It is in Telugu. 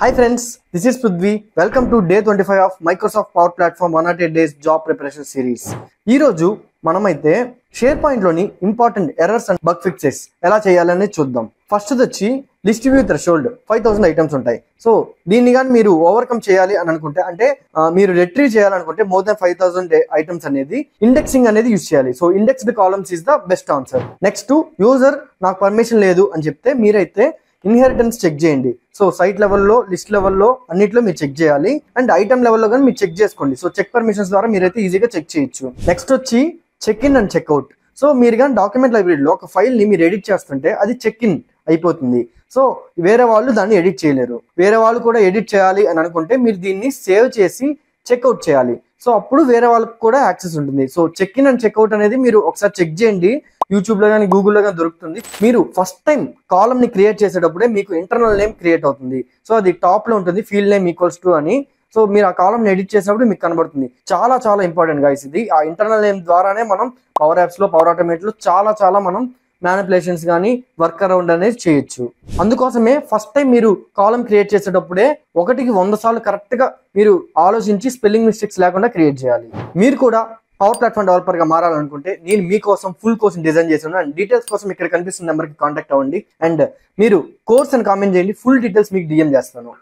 Hi friends, this is Prithvi. Welcome to day 25 of Microsoft Power Platform 108 days job preparation series. ఈ రోజు మనమైతే SharePoint లోని important errors and bug fixes ఎలా చేయాలని చూద్దాం. ఫస్ట్ వచ్చి లిస్ట్ వ్యూ థ్రెషోల్డ్ 5000 ఐటమ్స్ ఉంటాయి. సో దీన్ని కానీ మీరు ఓవర్కమ్ చేయాలి అని అనుకుంటే అంటే మీరు రిట్రీవ్ చేయాలనుకుంటే మోర్ దాన్ 5000 ఐటమ్స్ అనేది ఇండెక్సింగ్ అనేది యూజ్ చేయాలి. So indexed columns is the best answer. Next user నాకు పర్మిషన్ లేదు అని చెప్తే మీరైతే ఇన్హెరిటెన్స్ చెక్ చేయండి. సో సైట్ లెవెల్లో లిస్ట్ లెవెల్లో అన్నిట్లో మీరు చెక్ చేయాలి అండ్ ఐటమ్ లెవెల్లో కానీ మీరు చెక్ చేసుకోండి. సో చెక్ పర్మిషన్స్ ద్వారా మీరైతే ఈజీగా చెక్ చేయొచ్చు. నెక్స్ట్ వచ్చి check in and checkout. So మీరు కానీ డాక్యుమెంట్ లైబ్రరీలో ఒక ఫైల్ని మీరు ఎడిట్ చేస్తుంటే అది చెక్ ఇన్ అయిపోతుంది. సో వేరే వాళ్ళు దాన్ని ఎడిట్ చేయలేరు. వేరే వాళ్ళు కూడా ఎడిట్ చేయాలి అని అనుకుంటే మీరు దీన్ని సేవ్ చేసి చెక్అవుట్ చేయాలి. సో అప్పుడు వేరే వాళ్ళకి కూడా యాక్సెస్ ఉంటుంది. So check in and checkout అనేది మీరు ఒకసారి చెక్ చేయండి. యూట్యూబ్లో కానీ గూగుల్లో కానీ దొరుకుతుంది. మీరు ఫస్ట్ టైం కాలమ్ని క్రియేట్ చేసేటప్పుడే మీకు ఇంటర్నల్ నేమ్ క్రియేట్ అవుతుంది. సో అది టాప్లో ఉంటుంది ఫీల్డ్ నేమ్ ఈక్వల్స్ టు అని. సో మీరు ఆ కాలమ్ని ఎడిట్ చేసినప్పుడు మీకు కనబడుతుంది. చాలా చాలా ఇంపార్టెంట్ గైస్ ఇది. ఆ ఇంటర్నల్ నేమ్ ద్వారానే మనం పవర్ యాప్స్లో పవర్ ఆటోమేట్లో చాలా మనం మ్యానిపులేషన్స్ కానీ వర్క్ అరౌండ్ అనేది చేయొచ్చు. అందుకోసమే ఫస్ట్ టైం మీరు కాలమ్ క్రియేట్ చేసేటప్పుడే 100 సార్లు కరెక్ట్గా మీరు ఆలోచించి స్పెల్లింగ్ మిస్టేక్స్ లేకుండా క్రియేట్ చేయాలి. మీరు కూడా పవర్ ప్లాట్ఫామ్ డెవలపర్గా మారాలనుకుంటే నేను మీకోసం ఫుల్ కోర్స్ డిజైన్ చేశాను. అండ్ డీటెయిల్స్ కోసం ఇక్కడ కనిపిస్తున్న నెంబర్కి కాంటాక్ట్ అవ్వండి. అండ్ మీరు కోర్స్ అని కామెంట్ చేయండి. ఫుల్ డీటెయిల్స్ మీకు డిఎం చేస్తాను.